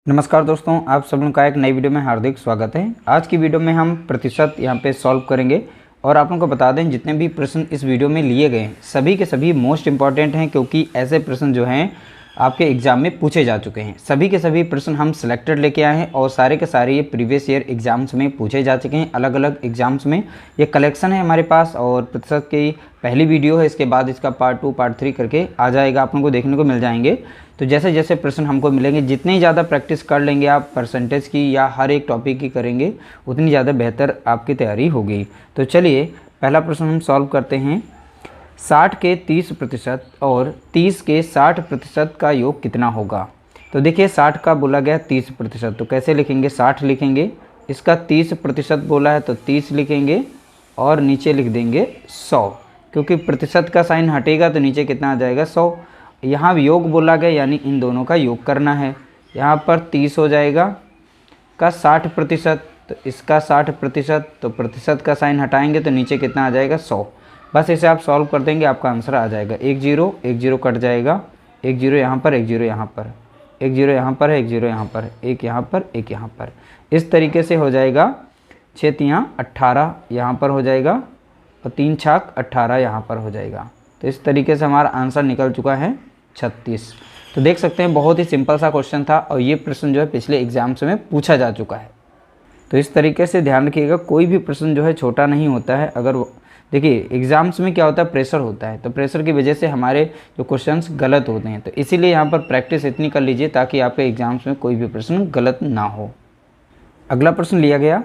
नमस्कार दोस्तों, आप सब लोगों का एक नई वीडियो में हार्दिक स्वागत है। आज की वीडियो में हम प्रतिशत यहाँ पे सॉल्व करेंगे और आप लोगों को बता दें जितने भी प्रश्न इस वीडियो में लिए गए हैं सभी के सभी मोस्ट इंपॉर्टेंट हैं, क्योंकि ऐसे प्रश्न जो हैं आपके एग्ज़ाम में पूछे जा चुके हैं। सभी के सभी प्रश्न हम सिलेक्टेड लेके आए हैं और सारे के सारे ये प्रीवियस ईयर एग्ज़ाम्स में पूछे जा चुके हैं, अलग अलग एग्ज़ाम्स में। ये कलेक्शन है हमारे पास और प्रतिशत की पहली वीडियो है। इसके बाद इसका पार्ट 2 पार्ट 3 करके आ जाएगा, आप लोगों को देखने को मिल जाएंगे। तो जैसे जैसे प्रश्न हमको मिलेंगे, जितनी ज़्यादा प्रैक्टिस कर लेंगे आप परसेंटेज की या हर एक टॉपिक की करेंगे, उतनी ज़्यादा बेहतर आपकी तैयारी होगी। तो चलिए पहला प्रश्न हम सॉल्व करते हैं। 60 के 30% और 30 के 60% का योग कितना होगा? तो देखिए 60 का बोला गया 30%, तो कैसे लिखेंगे? 60 लिखेंगे, इसका 30% बोला है तो 30 लिखेंगे और नीचे लिख देंगे 100, क्योंकि प्रतिशत का साइन हटेगा तो नीचे कितना आ जाएगा? 100। यहाँ योग बोला गया यानी इन दोनों का योग करना है। यहाँ पर 30 हो जाएगा का 60%, तो इसका 60%, तो प्रतिशत का साइन हटाएंगे तो नीचे कितना आ जाएगा? 100। बस इसे आप सॉल्व कर देंगे, आपका आंसर आ जाएगा। 1 0 1 0 कट जाएगा, 1 0 यहाँ पर, 1 0 यहाँ पर, 1 0 यहाँ पर, 1 0 यहाँ पर, 1 यहाँ पर, 1 यहाँ पर। इस तरीके से हो जाएगा। 6 3 18 यहाँ पर हो जाएगा और 3 6 18 यहाँ पर हो जाएगा। तो इस तरीके से हमारा आंसर निकल चुका है 36। तो देख सकते हैं बहुत ही सिंपल सा क्वेश्चन था और ये प्रश्न जो है पिछले एग्जाम्स में पूछा जा चुका है। तो इस तरीके से ध्यान रखिएगा, कोई भी प्रश्न जो है छोटा नहीं होता है। अगर देखिए एग्जाम्स में क्या होता है, प्रेशर होता है, तो प्रेशर की वजह से हमारे जो क्वेश्चंस गलत होते हैं। तो इसीलिए यहाँ पर प्रैक्टिस इतनी कर लीजिए ताकि आपके एग्जाम्स में कोई भी प्रश्न गलत ना हो। अगला प्रश्न लिया गया,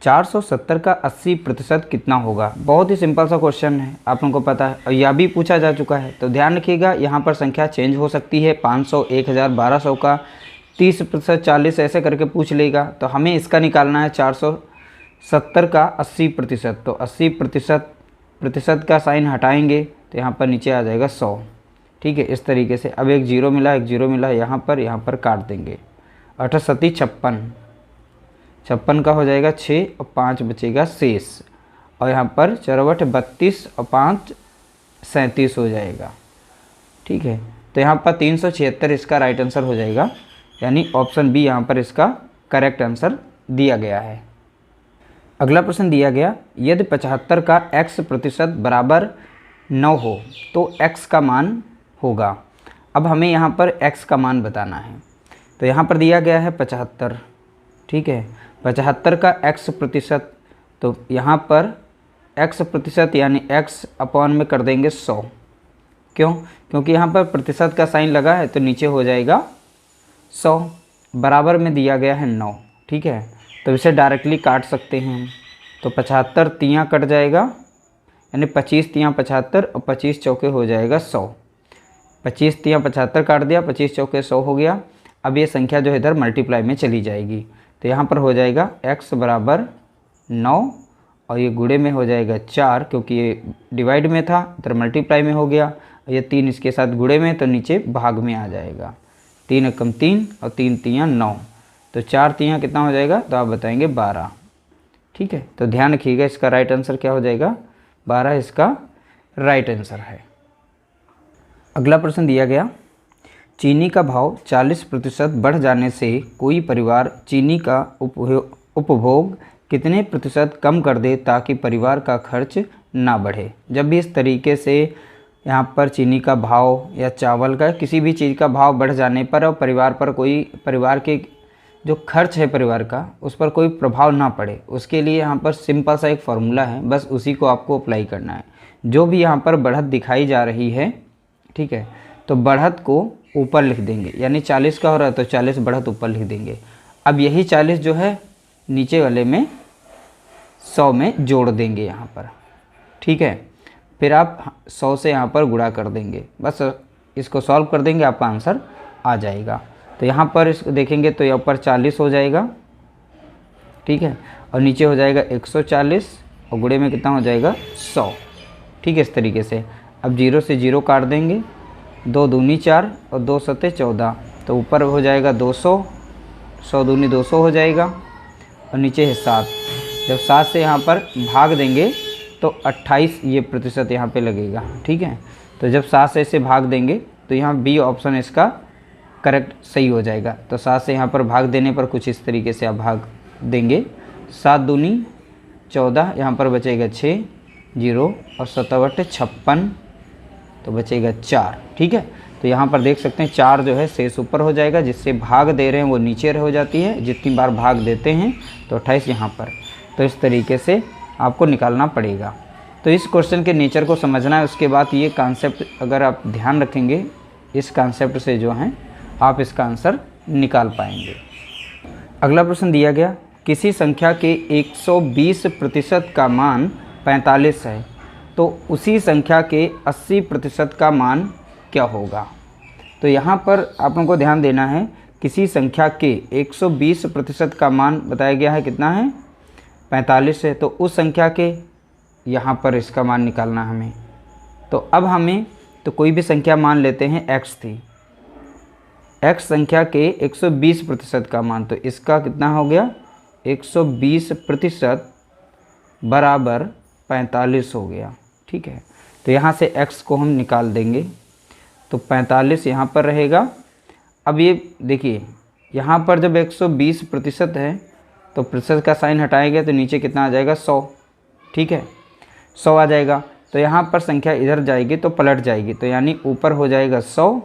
470 का 80% कितना होगा? बहुत ही सिंपल सा क्वेश्चन है, आप लोगों को पता है और यह भी पूछा जा चुका है। तो ध्यान रखिएगा, यहाँ पर संख्या चेंज हो सकती है। 500, 1000, 1200 का 30%, 40 ऐसे करके पूछ लेगा। तो हमें इसका निकालना है 470 का 80%। तो 80% का साइन हटाएंगे तो यहाँ पर नीचे आ जाएगा 100। ठीक है, इस तरीके से। अब एक जीरो मिला, एक जीरो मिला, यहाँ पर काट देंगे। 8 7 56, 56 का हो जाएगा 6 और 5 बचेगा शेष। और यहाँ पर 4 32 और 5 37 हो जाएगा। ठीक है, तो यहाँ पर 376 इसका राइट आंसर हो जाएगा, यानी ऑप्शन बी यहाँ पर इसका करेक्ट आंसर दिया गया है। अगला प्रश्न दिया गया, यदि 75 का x% बराबर 9 हो तो x का मान होगा। अब हमें यहाँ पर x का मान बताना है। तो यहाँ पर दिया गया है 75। ठीक है, 75 का x%, तो यहाँ पर x% यानी x अपॉन में कर देंगे 100। क्यों? क्योंकि यहाँ पर प्रतिशत का साइन लगा है तो नीचे हो जाएगा 100, बराबर में दिया गया है 9। ठीक है, तो इसे डायरेक्टली काट सकते हैं हम। तो 75 तियाँ कट जाएगा, यानी 25 तियाँ 75 और 25 चौके हो जाएगा 100। 25 तियाँ 75 काट दिया, 25 चौके 100 हो गया। अब ये संख्या जो है इधर मल्टीप्लाई में चली जाएगी, तो यहाँ पर हो जाएगा x बराबर 9 और ये गुणे में हो जाएगा 4, क्योंकि ये डिवाइड में था इधर मल्टीप्लाई में हो गया। ये 3 इसके साथ गुणे में, तो नीचे भाग में आ जाएगा। 3 एकम 3 और 3 तियाँ 9, तो 4 तियाँ कितना हो जाएगा? तो आप बताएंगे 12। ठीक है, तो ध्यान रखिएगा इसका राइट आंसर क्या हो जाएगा? 12 इसका राइट आंसर है। अगला प्रश्न दिया गया, चीनी का भाव 40% बढ़ जाने से कोई परिवार चीनी का उपभोग कितने प्रतिशत कम कर दे ताकि परिवार का खर्च ना बढ़े? जब भी इस तरीके से यहाँ पर चीनी का भाव या चावल का किसी भी चीज़ का भाव बढ़ जाने पर और परिवार के जो खर्च है परिवार का, उस पर कोई प्रभाव ना पड़े, उसके लिए यहाँ पर सिंपल सा एक फार्मूला है, बस उसी को आपको अप्लाई करना है। जो भी यहाँ पर बढ़त दिखाई जा रही है, ठीक है, तो बढ़त को ऊपर लिख देंगे, यानी 40 का हो रहा है तो 40 बढ़त ऊपर लिख देंगे। अब यही 40 जो है नीचे वाले में 100 में जोड़ देंगे यहाँ पर। ठीक है, फिर आप 100 से यहाँ पर गुणा कर देंगे, बस इसको सॉल्व कर देंगे, आपका आंसर आ जाएगा। तो यहाँ पर इसको देखेंगे तो यहाँ पर 40 हो जाएगा। ठीक है, और नीचे हो जाएगा 140 और गुणे में कितना हो जाएगा? 100। ठीक है, इस तरीके से। अब 0 से 0 काट देंगे, 2 दूनी 4 और 2 सते 14, तो ऊपर हो जाएगा 200, 100 दूनी 200 हो जाएगा और नीचे है 7। जब 7 से यहाँ पर भाग देंगे तो 28 ये प्रतिशत यहाँ पे लगेगा। ठीक है, तो जब 7 से इसे भाग देंगे तो यहाँ बी ऑप्शन इसका करेक्ट सही हो जाएगा। तो 7 से यहाँ पर भाग देने पर कुछ इस तरीके से आप भाग देंगे। 7 दूनी 14, यहाँ पर बचेगा 6 जीरो और 7/56, तो बचेगा 4। ठीक है, तो यहाँ पर देख सकते हैं 4 जो है शेष ऊपर हो जाएगा, जिससे भाग दे रहे हैं वो नीचे हो जाती है। जितनी बार भाग देते हैं तो 28 यहाँ पर। तो इस तरीके से आपको निकालना पड़ेगा। तो इस क्वेश्चन के नेचर को समझना है। उसके बाद ये कॉन्सेप्ट अगर आप ध्यान रखेंगे, इस कॉन्सेप्ट से जो है आप इसका आंसर निकाल पाएंगे। अगला प्रश्न दिया गया, किसी संख्या के 120% का मान 45 है, तो उसी संख्या के 80% का मान क्या होगा। तो यहाँ पर आप लोगों को ध्यान देना है, किसी संख्या के 120% का मान बताया गया है कितना है, 45 है। तो उस संख्या के यहाँ पर इसका मान निकालना हमें। तो अब हमें तो कोई भी संख्या मान लेते हैं, x थी, x संख्या के 120% का मान, तो इसका कितना हो गया 120% बराबर 45 हो गया। ठीक है, तो यहाँ से x को हम निकाल देंगे, तो 45 यहाँ पर रहेगा। अब ये देखिए यहाँ पर जब 120% है तो प्रतिशत का साइन हटाएंगे तो नीचे कितना आ जाएगा 100। ठीक है, 100 आ जाएगा। तो यहाँ पर संख्या इधर जाएगी तो पलट जाएगी, तो यानी ऊपर हो जाएगा 100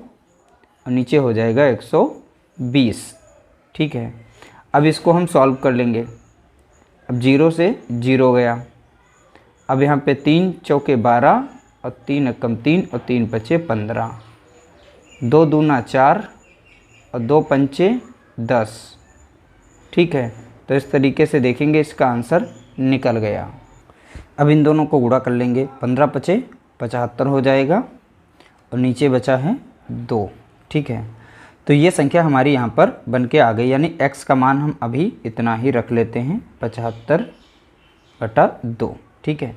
और नीचे हो जाएगा 120। ठीक है, अब इसको हम सॉल्व कर लेंगे। अब 0 से 0 गया। अब यहाँ पे 3 चौके 12 और 3 एकम 3 और 3 पचे 15, 2 दूना 4 और 2 पंचे 10। ठीक है, तो इस तरीके से देखेंगे इसका आंसर निकल गया। अब इन दोनों को गुणा कर लेंगे, 15 पचे 75 हो जाएगा और नीचे बचा है 2। ठीक है, तो ये संख्या हमारी यहाँ पर बन के आ गई, यानी x का मान हम अभी इतना ही रख लेते हैं 75/2। ठीक है,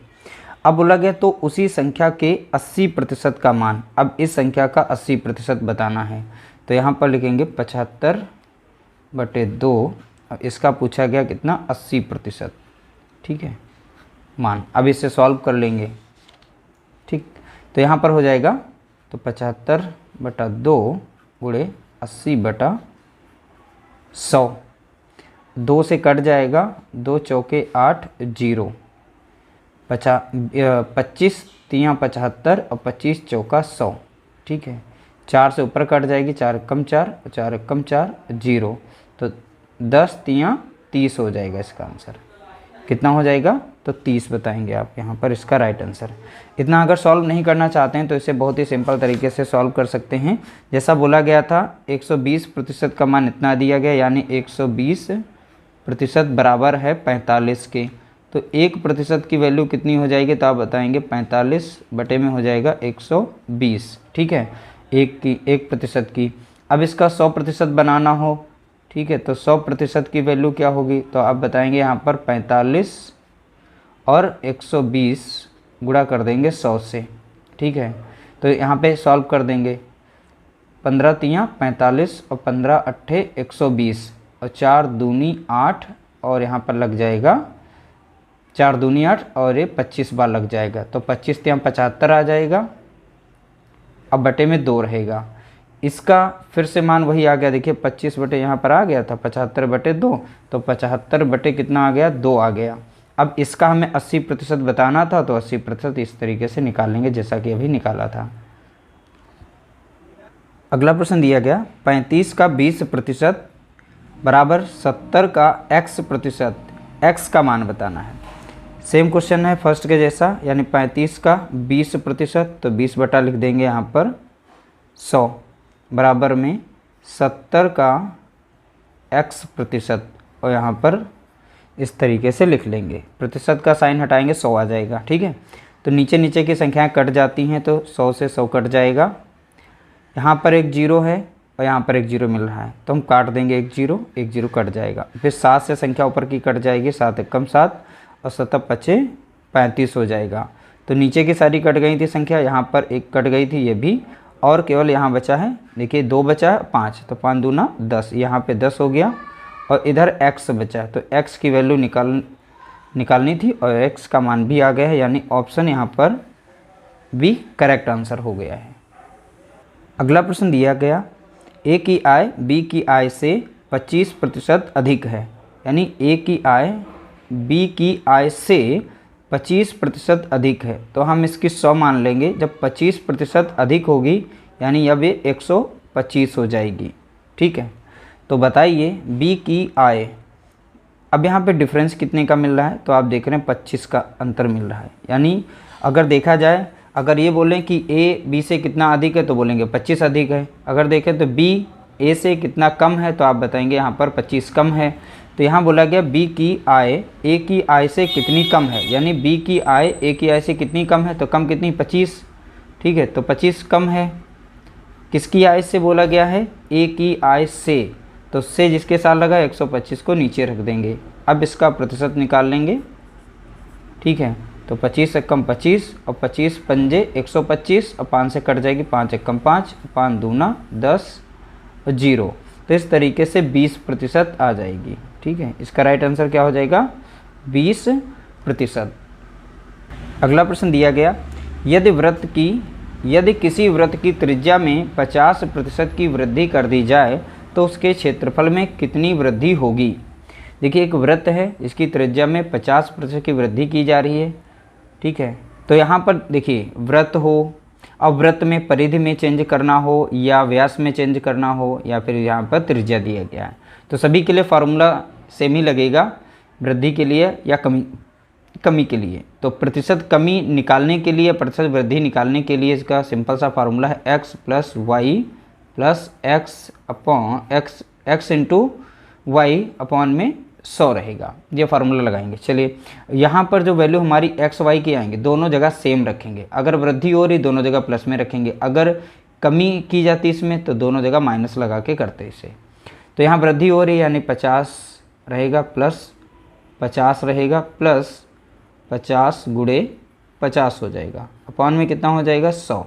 अब बोला गया तो उसी संख्या के 80% का मान। अब इस संख्या का 80% बताना है, तो यहाँ पर लिखेंगे 75/2। इसका पूछा गया कितना 80%। ठीक है, मान। अब इसे सॉल्व कर लेंगे। ठीक, तो यहाँ पर हो जाएगा तो 75/2 गुणे 80/100। 2 से कट जाएगा, 2 चौके 8 0, 25 3 75 और 25 चौका 100। ठीक है, 4 से ऊपर कट जाएगी, 4 कम 4 और 4 कम 4 0, तो 10 3 30 हो जाएगा। इसका आंसर कितना हो जाएगा, तो 30 बताएंगे आप यहाँ पर इसका राइट आंसर। इतना अगर सॉल्व नहीं करना चाहते हैं तो इसे बहुत ही सिंपल तरीके से सॉल्व कर सकते हैं। जैसा बोला गया था 120% का मान इतना दिया गया, यानी 120% बराबर है 45 के। तो 1% की वैल्यू कितनी हो जाएगी, तो आप बताएंगे 45 बटे में हो जाएगा 120। ठीक है, 1% की। अब इसका 100% बनाना हो, ठीक है, तो 100% की वैल्यू क्या होगी, तो आप बताएंगे यहाँ पर 45 और 120 गुणा कर देंगे 100 से। ठीक है, तो यहाँ पे सॉल्व कर देंगे, 15 3 45 और 15 8 120 और 4 दूनी 8 और यहाँ पर लग जाएगा 4 दूनी 8 और ये 25 बार लग जाएगा, तो 25 3 75 आ जाएगा। अब बटे में 2 रहेगा। इसका फिर से मान वही आ गया, देखिए 25 बटे यहाँ पर आ गया था 75/2, तो 75 बटे कितना आ गया 2 आ गया। अब इसका हमें 80% बताना था, तो 80% इस तरीके से निकाल लेंगे जैसा कि अभी निकाला था। अगला प्रश्न दिया गया, 35 का 20% बराबर 70 का x%, x का मान बताना है। सेम क्वेश्चन है फर्स्ट के जैसा, यानी 35 का 20%, तो 20 बटा लिख देंगे यहाँ पर 100 बराबर में 70 का x%, और यहाँ पर इस तरीके से लिख लेंगे, प्रतिशत का साइन हटाएंगे 100 आ जाएगा। ठीक है, तो नीचे नीचे की संख्याएं कट जाती हैं, तो 100 से 100 कट जाएगा। यहाँ पर एक 0 है और यहाँ पर एक 0 मिल रहा है, तो हम काट देंगे एक 0 कट जाएगा। फिर 7 से संख्या ऊपर की कट जाएगी, 7 एकम 7 और 7 पचे 35 हो जाएगा। तो नीचे की सारी कट गई थी संख्या, यहाँ पर एक कट गई थी ये भी, और केवल यहाँ बचा है, देखिए 2 बचा है 5, तो 5 दूना 10, यहाँ पे 10 हो गया, और इधर x बचा है, तो x की वैल्यू निकालनी थी और x का मान भी आ गया है, यानी ऑप्शन यहाँ पर भी करेक्ट आंसर हो गया है। अगला प्रश्न दिया गया, ए की आय बी की आय से 25% अधिक है, यानी ए की आय बी की आय से 25% अधिक है, तो हम इसकी 100 मान लेंगे। जब 25% अधिक होगी यानी अब ये 125 हो जाएगी। ठीक है, तो बताइए बी की आय, अब यहाँ पे डिफरेंस कितने का मिल रहा है, तो आप देख रहे हैं 25 का अंतर मिल रहा है। यानी अगर देखा जाए, अगर ये बोलें कि ए बी से कितना अधिक है तो बोलेंगे 25 अधिक है। अगर देखें तो बी ए से कितना कम है तो आप बताएंगे यहाँ पर 25 कम है। तो यहाँ बोला गया बी की आय ए की आय से कितनी कम है, यानी बी की आय ए की आय से कितनी कम है, तो कम कितनी 25। ठीक है, तो 25 कम है, किसकी आय से बोला गया है, ए की आय से, तो से जिसके साथ लगा 125 को नीचे रख देंगे। अब इसका प्रतिशत निकाल लेंगे। ठीक है, तो 25 से कम 25 और 25 पंजे 125 और 5 से कट जाएगी, 5 एक कम 5, 5 दूना 10 और 0, तो इस तरीके से 20% आ जाएगी। ठीक है, इसका राइट आंसर क्या हो जाएगा, 20%। अगला प्रश्न दिया गया, यदि किसी वृत्त की त्रिज्या में 50% की वृद्धि कर दी जाए तो उसके क्षेत्रफल में कितनी वृद्धि होगी। देखिए एक वृत्त है, इसकी त्रिज्या में 50% की वृद्धि की जा रही है। ठीक है, तो यहाँ पर देखिए वृत्त हो, अब वृत्त में परिधि में चेंज करना हो या व्यास में चेंज करना हो या फिर यहाँ पर त्रिज्या दिया गया है, तो सभी के लिए फार्मूला सेम ही लगेगा, वृद्धि के लिए या कमी के लिए। तो प्रतिशत कमी निकालने के लिए, प्रतिशत वृद्धि निकालने के लिए इसका सिंपल सा फार्मूला है x plus Y plus X into Y upon में 100 रहेगा, ये फार्मूला लगाएंगे। चलिए यहाँ पर जो वैल्यू हमारी एक्स वाई की आएंगे दोनों जगह सेम रखेंगे, अगर वृद्धि हो रही दोनों जगह प्लस में रखेंगे, अगर कमी की जाती इसमें तो दोनों जगह माइनस लगा के करते इसे। तो यहाँ वृद्धि हो रही है यानी 50 रहेगा प्लस 50 रहेगा प्लस 50 गुणे 50 हो जाएगा, अपॉन में कितना हो जाएगा 100,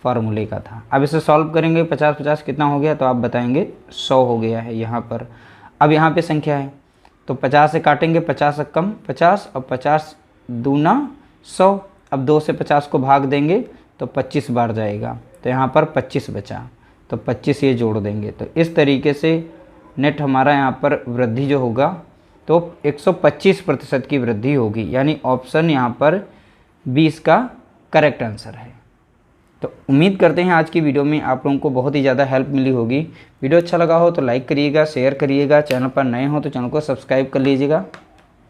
फार्मूले का था। अब इसे सॉल्व करेंगे, 50 कितना हो गया तो आप बताएंगे 100 हो गया है यहाँ पर। अब यहाँ पे संख्या है तो 50 से काटेंगे, 50 से कम 50 और 50 दूना 100। अब 2 से 50 को भाग देंगे तो 25 बार जाएगा, तो यहाँ पर 25 बचा, तो 25 ये जोड़ देंगे। तो इस तरीके से नेट हमारा यहाँ पर वृद्धि जो होगा तो 125% की वृद्धि होगी, यानी ऑप्शन यहाँ पर 20 का करेक्ट आंसर है। तो उम्मीद करते हैं आज की वीडियो में आप लोगों को बहुत ही ज़्यादा हेल्प मिली होगी। वीडियो अच्छा लगा हो तो लाइक करिएगा, शेयर करिएगा, चैनल पर नए हो तो चैनल को सब्सक्राइब कर लीजिएगा।